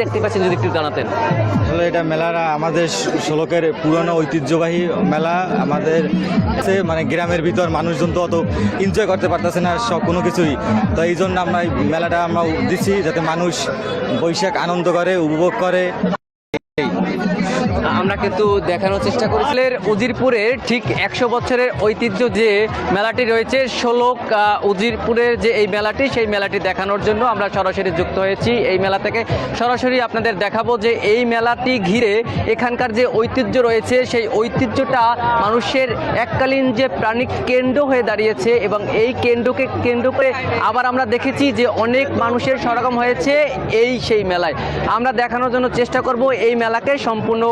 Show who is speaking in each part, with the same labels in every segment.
Speaker 1: দেখতে পাচ্ছেন যদি একটু জানাতেন।
Speaker 2: আসলে এটা মেলাটা আমাদের শোলকের পুরনো ঐতিহ্যবাহী মেলা। আমাদের মানে গ্রামের ভিতর মানুষজন তো অত এনজয় করতে পারতেছে না সব কোনো কিছুই, তো এই জন্য আমরা এই মেলাটা আমরা দিচ্ছি যাতে মানুষ বৈশাখ আনন্দ করে, উপভোগ করে।
Speaker 1: আমরা কিন্তু দেখানোর চেষ্টা করেছিলেন উজিরপুরের ঠিক 100 বছরের ঐতিহ্য যে মেলাটি রয়েছে শোলক উজিরপুরের যে এই মেলাটি, সেই মেলাটি দেখানোর জন্য আমরা সরাসরি যুক্ত হয়েছি। এই মেলা থেকে সরাসরি আপনাদের দেখাবো যে এই মেলাটি ঘিরে এখানকার যে ঐতিহ্য রয়েছে সেই ঐতিহ্যটা মানুষের এককালীন যে প্রাণিক কেন্দ্র হয়ে দাঁড়িয়েছে এবং এই কেন্দ্রকে কেন্দ্র করে আবার আমরা দেখেছি যে অনেক মানুষের সমাগম হয়েছে এই সেই মেলায়। আমরা দেখানোর জন্য চেষ্টা করব এই মেলাকে সম্পূর্ণ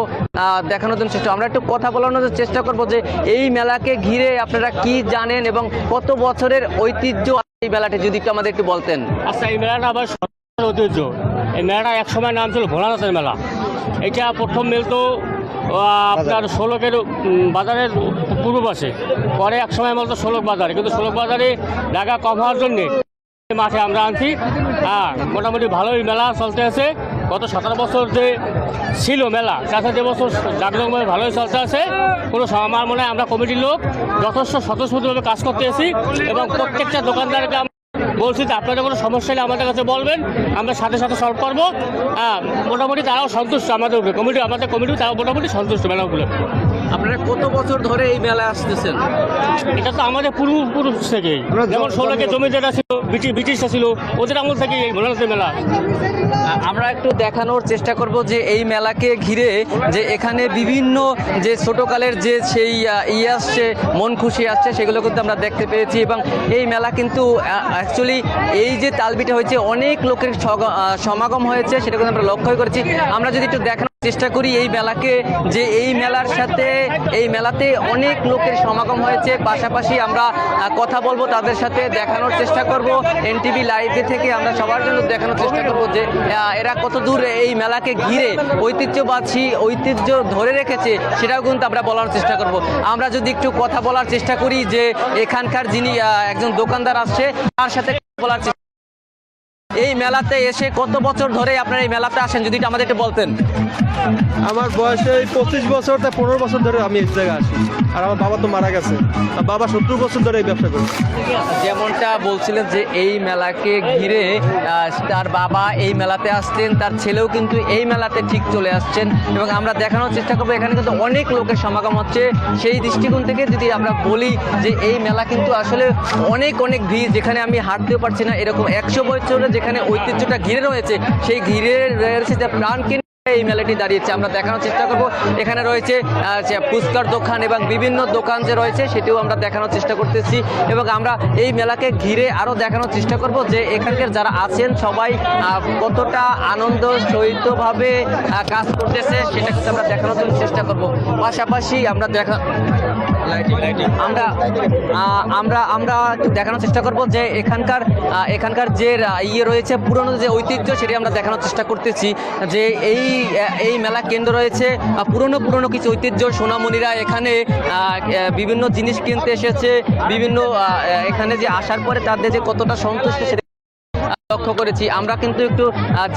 Speaker 1: দেখানোর জন্য আমরা একটু কথা বলানোর চেষ্টা করব যে এই মেলাকে ঘিরে আপনারা কি জানেন এবং কত বছরের ঐতিহ্য এই মেলাটি যদি একটু আমাদের একটু বলতেন।
Speaker 3: আচ্ছা, এই মেলাটা আবার ঐতিহ্য। এই মেলাটা এক সময় নাম ছিল ভোলানাথের মেলা। এটা প্রথম মিলতো আপনার শোলকের বাজারের পূর্ব পাশে, পরে এক সময় বলতো শোলক বাজারে, কিন্তু শোলক বাজারে জায়গা কম হওয়ার জন্যে মাঠে আমরা আনছি। মোটামুটি ভালোই মেলা চলতে আছে। গত 17 বছর যে ছিল মেলা, তাতে যে বছর জাঁকজমকভাবে ভালোই চলতে আছে। কোনো আমার মনে হয় আমরা কমিটির লোক যথেষ্ট স্বতঃস্ফূর্তভাবে কাজ করতে আছি এবং প্রত্যেকটা দোকানদারকে বলছি যে আপনাদের কোনো সমস্যা হলে আমাদের কাছে বলবেন, আমরা সাথে সাথে সলভ করবো। মোটামুটি তারাও সন্তুষ্ট আমাদের উপরে, আমাদের কমিটি তারাও মোটামুটি সন্তুষ্ট মেলাগুলো।
Speaker 1: আপনারা কত বছর ধরে এই মেলায় আসতেছেন?
Speaker 3: এটা তো আমাদের পূর্বপুরুষ থেকেই, যেমন শোলকে জমিদাররা ছিল, ব্রিটিশরা ছিল, ওদের আমল থেকে এই ভোলানাথের মেলা।
Speaker 1: আমরা একটু দেখানোর চেষ্টা করব যে এই মেলাকে ঘিরে যে এখানে বিভিন্ন যে ছোটকালের যে সেই আসছে, মন খুশি আসছে, সেগুলো কিন্তু আমরা দেখতে পেয়েছি। এবং এই মেলা কিন্তু অ্যাকচুয়ালি এই যে তালবিটা হয়েছে অনেক লোকের সমাগম হয়েছে, সেটা কিন্তু আমরা লক্ষ্য করেছি। আমরা যদি একটু দেখানোর চেষ্টা করি এই মেলাকে, যে এই মেলার সাথে এই মেলাতে অনেক লোকের সমাগম হয়েছে, পাশাপাশি আমরা কথা বলবো তাদের সাথে, দেখানোর চেষ্টা করব এনটিভি লাইভে থেকে আমরা সবার জন্য দেখানোর চেষ্টা করব যে এরা কত দূর এই মেলাকে ঘিরে ঐতিহ্য ধরে রেখেছে, সেটাও কিন্তু আমরা বলার চেষ্টা করব। আমরা যদি একটু কথা বলার চেষ্টা করি যে এখানকার যিনি একজন দোকানদার আসছে তার সাথে বলার চেষ্টা, এই মেলাতে এসে কত বছর ধরে আপনারা এই মেলাতে আসেন যদি আমাদের একটু বলতেন।
Speaker 4: আমার বয়স 25 বছর, তা 15 বছর ধরে আমি এই জায়গায় আসি। আর আমার বাবা তো মারা গেছে, বাবা 70 বছর ধরে এই ব্যবসা করে।
Speaker 1: যেমনটা বলছিলেন যে এই মেলাকে ঘিরে তার বাবা এই মেলাতে আসতেন, তার ছেলেও কিন্তু এই মেলাতে ঠিক চলে আসছেন এবং আমরা দেখানোর চেষ্টা করবো এখানে কিন্তু অনেক লোকের সমাগম হচ্ছে। সেই দৃষ্টিকোণ থেকে যদি আমরা বলি যে এই মেলা কিন্তু আসলে অনেক ভিড়, যেখানে আমি হাঁটতেও পারছি না, এরকম 100 বছরের যেখানে ঐতিহ্যটা ঘিরে রয়েছে সেই ঘিরে রয়েছে যে প্রাণ এই মেলাটি দাঁড়িয়েছে। আমরা দেখানোর চেষ্টা করব এখানে রয়েছে ফুচকার দোকান এবং বিভিন্ন দোকান যে রয়েছে সেটিও আমরা দেখানোর চেষ্টা করতেছি এবং আমরা এই মেলাকে ঘিরে আরও দেখানোর চেষ্টা করব যে এখানকার যারা আছেন সবাই কতটা আনন্দ সহিতভাবে কাজ করতেছে সেটা কিন্তু আমরা দেখানোর জন্য চেষ্টা করব। পাশাপাশি আমরা আমরা দেখানোর চেষ্টা করব যে এখানকার যে রয়েছে পুরনো যে ঐতিহ্য সেটি আমরা দেখানোর চেষ্টা করতেছি যে এই মেলা কেন্দ্র রয়েছে পুরনো কিছু ঐতিহ্য। সোনামণিরা এখানে বিভিন্ন জিনিস কিনতে এসেছে, বিভিন্ন এখানে যে আসার পরে তাদের যে কতটা সন্তুষ্ট সেটা লক্ষ্য করেছি। আমরা কিন্তু একটু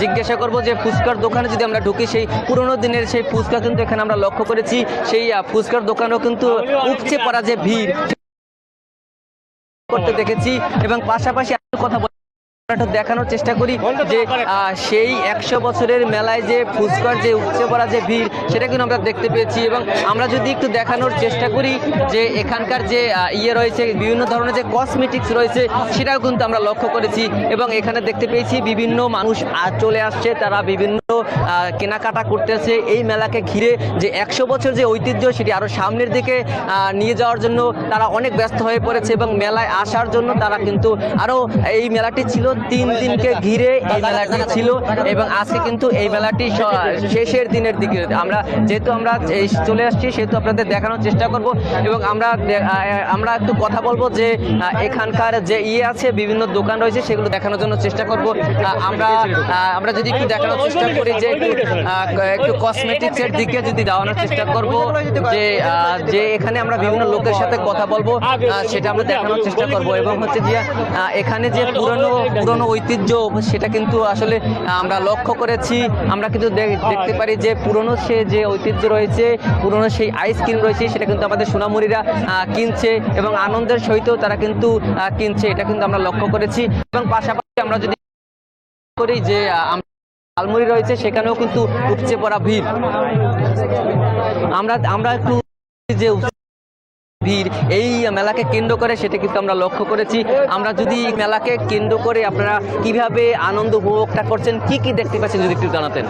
Speaker 1: জিজ্ঞাসা করব যে ফুচকার দোকানে যদি আমরা ঢুকি, সেই পুরনো দিনের সেই ফুচকা কিন্তু এখানে আমরা লক্ষ্য করেছি। সেই ফুচকার দোকানেও কিন্তু উপচে পড়া যে ভিড় করতে দেখেছি এবং পাশাপাশি কথা দেখানোর চেষ্টা করি যে সেই 100 বছরের মেলায় যে ফুচকার যে উপচে পড়া যে ভিড় সেটা কিন্তু আমরা দেখতে পেয়েছি। এবং আমরা যদি একটু দেখানোর চেষ্টা করি যে এখানকার যে রয়েছে বিভিন্ন ধরনের যে কসমেটিক্স রয়েছে সেটাও কিন্তু আমরা লক্ষ্য করেছি এবং এখানে দেখতে পেয়েছি বিভিন্ন মানুষ চলে আসছে, তারা বিভিন্ন কেনাকাটা করতেছে। এই মেলাকে ঘিরে যে 100 বছর যে ঐতিহ্য সেটি আরও সামনের দিকে নিয়ে যাওয়ার জন্য তারা অনেক ব্যস্ত হয়ে পড়েছে এবং মেলায় আসার জন্য তারা কিন্তু আরও এই মেলাটি ছিল 3 দিনকে ঘিরে এই মেলাটি ছিল এবং আজকে কিন্তু এই মেলাটি শেষের দিনের দিকে যেহেতু আমরা চলে আসছি সেহেতু আপনাদের দেখানোর চেষ্টা করব এবং আমরা একটু কথা বলবো যে এখানকার যে আছে বিভিন্ন দোকান রয়েছে সেগুলো দেখানোর জন্য চেষ্টা করব। আমরা যদি একটু দেখানোর চেষ্টা করি করি যে একটু কসমেটিক্সের দিকে যদি যাওয়ানোর চেষ্টা করব, যে এখানে আমরা বিভিন্ন লোকের সাথে কথা বলবো, সেটা আমরা দেখানোর চেষ্টা করব। এবং হচ্ছে যে এখানে যে পুরনো ঐতিহ্য সেটা কিন্তু আসলে আমরা লক্ষ্য করেছি। আমরা কিন্তু দেখতে পারি যে পুরনো যে ঐতিহ্য রয়েছে, পুরনো সেই আইসক্রিম রয়েছে, সেটা কিন্তু আমাদের সোনামুড়িরা কিনছে এবং আনন্দের সহিত তারা কিন্তু কিনছে, এটা কিন্তু আমরা লক্ষ্য করেছি। এবং পাশাপাশি আমরা যদি করি যে ঝালমুড়ি রয়েছে, সেখানেও কিন্তু উপচে পড়া ভিড়। আমরা একটু যে ভিড় এই মেলাকে কেন্দ্র করে সেটা কিন্তু আমরা লক্ষ্য করেছি। আমরা যদি মেলাকে কেন্দ্র করে আপনারা কিভাবে আনন্দ উপভোগটা করছেন, কি কি দেখতে পাচ্ছেন যদি একটু জানাতেন।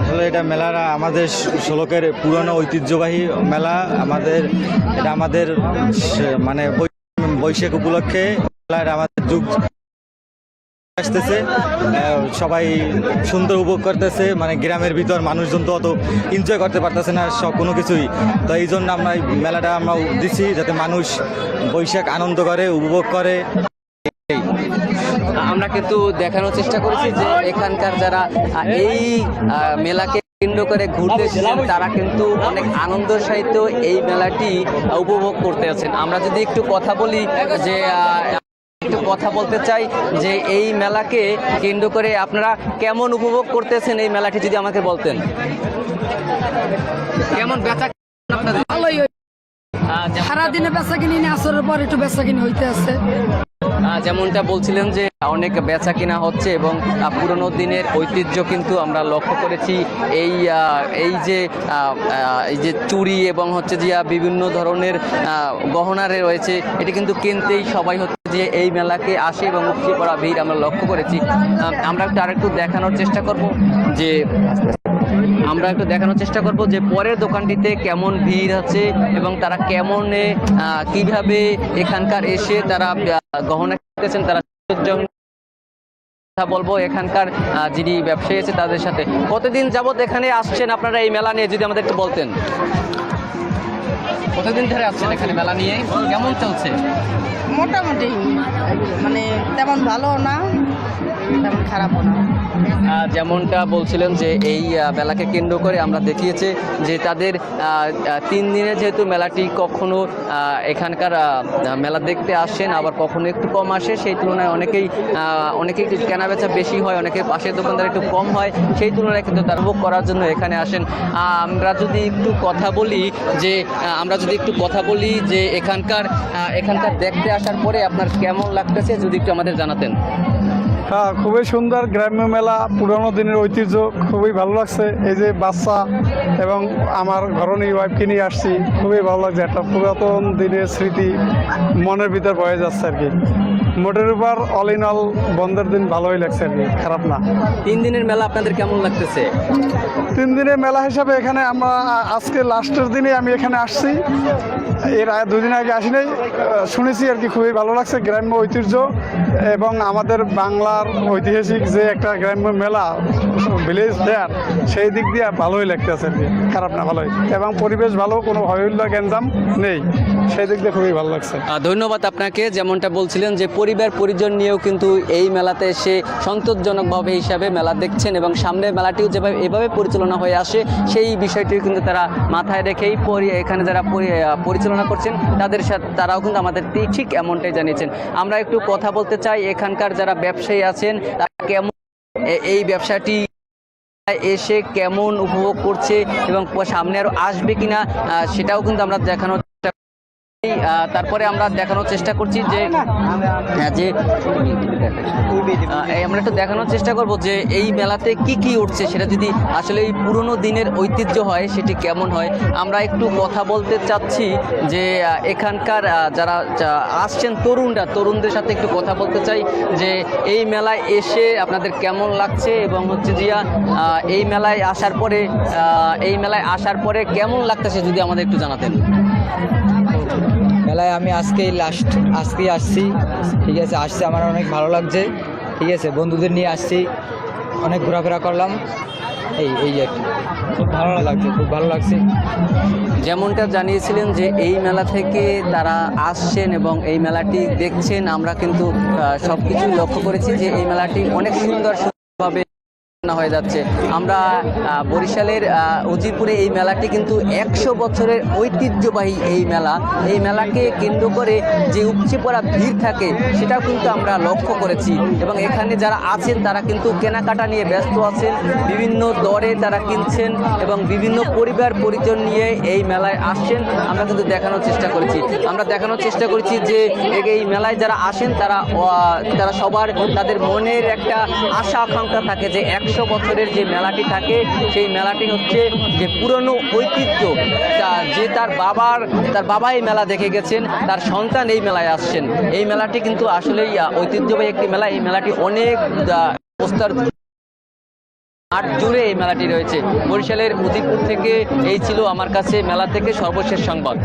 Speaker 2: আসলে এটা মেলারা আমাদের শোলকের পুরনো ঐতিহ্যবাহী মেলা। এটা আমাদের মানে বৈশাখ উপলক্ষে মেলার আমাদের যুগ আসতেছে, সবাই সুন্দর উপভোগ করতেছে। মানে গ্রামের ভিতর মানুষজন তো অত এনজয় করতে পারতেছে না কোনো কিছুই, তো এই জন্য আমরা এই মেলাটা আমরা দিচ্ছি যাতে মানুষ বৈশাখ আনন্দ করে, উপভোগ করে।
Speaker 1: আমরা কিন্তু দেখানোর চেষ্টা করেছি যে এখানকার যারা এই মেলাকে কেন্দ্র করে ঘুরতে এসেছেন তারা কিন্তু অনেক আনন্দের সহিত এই মেলাটি উপভোগ করতে আছেন। আমরা যদি একটু কথা বলি যে একটু কথা বলতে চাই যে এই মেলাকে কেন্দ্র করে আপনারা কেমন উপভোগ করতেছেন এই মেলাটি যদি আমাকে বলতেন। কেমন বেচা আপনাদের?
Speaker 5: ভালোই সারাদিনে বেচা কিনি না, আসরের পর একটু বেচা কিনি হইতে আছে।
Speaker 1: যেমনটা বলছিলেন যে অনেক বেচা কিনা হচ্ছে এবং পুরনো দিনের ঐতিহ্য কিন্তু আমরা লক্ষ্য করেছি। এই যে চুড়ি এবং হচ্ছে যে বিভিন্ন ধরনের গহনা রয়েছে, এটা কিন্তু কিনতেই সবাই হচ্ছে যে এই মেলাকে আসে এবং উপচে পড়া ভিড় আমরা লক্ষ্য করেছি। আমরা আরেকটু দেখানোর চেষ্টা করব যে পরের দোকানটিতে কেমন ভিড় আছে এবং তারা কিভাবে এখানকার এসে তারা গহনা কিনতেছেন, তারা কথা বলবো এখানকার যিনি ব্যবসায়ী আছে তাদের সাথে। কতদিন যাবত এখানে আসছেন আপনারা এই মেলা নিয়ে যদি আমাদের একটু বলতেন। কতদিন ধরে আসছেন এখানে মেলা নিয়ে, কেমন চলছে?
Speaker 6: মোটামুটি, মানে তেমন ভালো না তেমন খারাপও না।
Speaker 1: যেমনটা বলছিলেন যে এই মেলাকে কেন্দ্র করে আমরা দেখিয়েছি যে তাদের 3 দিনে যেহেতু মেলাটি কখনো এখানকার মেলা দেখতে আসেন, আবার কখনো একটু কম আসে, সেই তুলনায় অনেকেই একটু কেনাবেচা বেশি হয়, অনেকের পাশের দোকানদার একটু কম হয়, সেই তুলনায় কিন্তু তার উপভোগ করার জন্য এখানে আসেন। আমরা যদি একটু কথা বলি যে এখানকার দেখতে আসার পরে আপনার কেমন লাগতেছে যদি একটু আমাদের জানাতেন।
Speaker 7: হ্যাঁ, খুবই সুন্দর গ্রাম্য মেলা, পুরনো দিনের ঐতিহ্য, খুবই ভালো লাগছে। এই যে বাচ্চা এবং আমার ঘরণী ওয়াইফকে নিয়ে আসছি, খুবই ভালো লাগছে। একটা পুরাতন দিনের স্মৃতি মনের ভিতর বয়ে যাচ্ছে আর কি। মোটের উপর অল ইন অল বন্ধের দিন ভালোই লাগছে আর কি, খারাপ না।
Speaker 1: 3 দিনের মেলা আপনাদের কেমন লাগতেছে?
Speaker 7: 3 দিনের মেলা হিসাবে এখানে আমরা আজকে লাস্টের দিনে আমি এখানে আসছি, এর 2 দিন আগে আসি নাই, শুনেছি আর কি। খুবই ভালো লাগছে গ্রাম্য ঐতিহ্য এবং আমাদের বাংলার ঐতিহাসিক যে একটা গ্রাম্য মেলা ভিলেজ ফেয়ার, সেই দিক দিয়ে ভালোই লাগতেছে আর কি, খারাপ না, ভালোই। এবং পরিবেশ ভালো, কোনো হইহুল্লা গ্যাঞ্জাম নেই, সেই দিক দিয়ে খুবই ভালো লাগছে।
Speaker 1: ধন্যবাদ আপনাকে। যেমনটা বলছিলেন যে পরিবার পরিজন নিয়েও কিন্তু এই মেলাতে এসে সন্তোষজনকভাবে হিসাবে মেলা দেখছেন এবং সামনের মেলাটিও যেভাবে এভাবে পরিচালনা হয়ে আসে সেই বিষয়টি কিন্তু তারা মাথায় রেখেই এখানে যারা পরিচালনা করছেন তাদের সাথে তারাও কিন্তু আমাদের ঠিক এমনটাই জানিয়েছেন। আমরা একটু কথা বলতে চাই এখানকার যারা ব্যবসায়ী আছেন তারা কেমন এই ব্যবসাটি এসে কেমন উপভোগ করছে এবং সামনে আরও আসবে কিনা সেটাও কিন্তু আমরা দেখানোর তারপরে আমরা দেখানোর চেষ্টা করছি যে আমরা একটু দেখানোর চেষ্টা করব যে এই মেলাতে কি উঠছে, সেটা যদি আসলে এই পুরনো দিনের ঐতিহ্য হয় সেটি কেমন হয়। আমরা একটু কথা বলতে চাচ্ছি যে এখানকার যারা আসছেন তরুণদের সাথে একটু কথা বলতে চাই যে এই মেলায় এসে আপনাদের কেমন লাগছে এবং হচ্ছে যে এই মেলায় আসার পরে কেমন লাগতেছে যদি আমাদের একটু জানাতেন।
Speaker 8: মেলায় আমি আজকেই আসছি, ঠিক আছে। আমার অনেক ভালো লাগছে, ঠিক আছে। বন্ধুদের নিয়ে আসছি, অনেক ঘোরাফেরা করলাম, এই আর কি, খুব ভালো লাগছে।
Speaker 1: যেমনটা জানিয়েছিলেন যে এই মেলা থেকে তারা আসছেন এবং এই মেলাটি দেখছেন, আমরা কিন্তু সব কিছু লক্ষ্য করেছি যে এই মেলাটি অনেক সুন্দরভাবে রওনা হয়ে যাচ্ছে। আমরা বরিশালের উজিরপুরে এই মেলাটি কিন্তু 100 বছরের ঐতিহ্যবাহী এই মেলা। এই মেলাকে কেন্দ্র করে যে উপচে পড়া ভিড় থাকে সেটাও কিন্তু আমরা লক্ষ্য করেছি এবং এখানে যারা আছেন তারা কিন্তু কেনাকাটা নিয়ে ব্যস্ত আছেন, বিভিন্ন দরে তারা কিনছেন এবং বিভিন্ন পরিবার পরিজন নিয়ে এই মেলায় আসছেন। আমরা কিন্তু দেখানোর চেষ্টা করেছি যে এই মেলায় যারা আসেন তারা সবার তাদের মনের একটা আশা আকাঙ্ক্ষা থাকে যে 100 বছরের যে মেলাটি থাকে সেই মেলাটি হচ্ছে যে পুরনো ঐতিহ্য, যে তার বাবা এই মেলা দেখে গেছেন, তার সন্তান এই মেলায় আসছেন। এই মেলাটি কিন্তু আসলেই ঐতিহ্যবাহী একটি মেলা। এই মেলাটি অনেক প্রস্তার মাঠ জুড়ে এই মেলাটি রয়েছে। বরিশালের উজিরপুর থেকে এই ছিল আমার কাছে মেলা থেকে সর্বশেষ সংবাদ।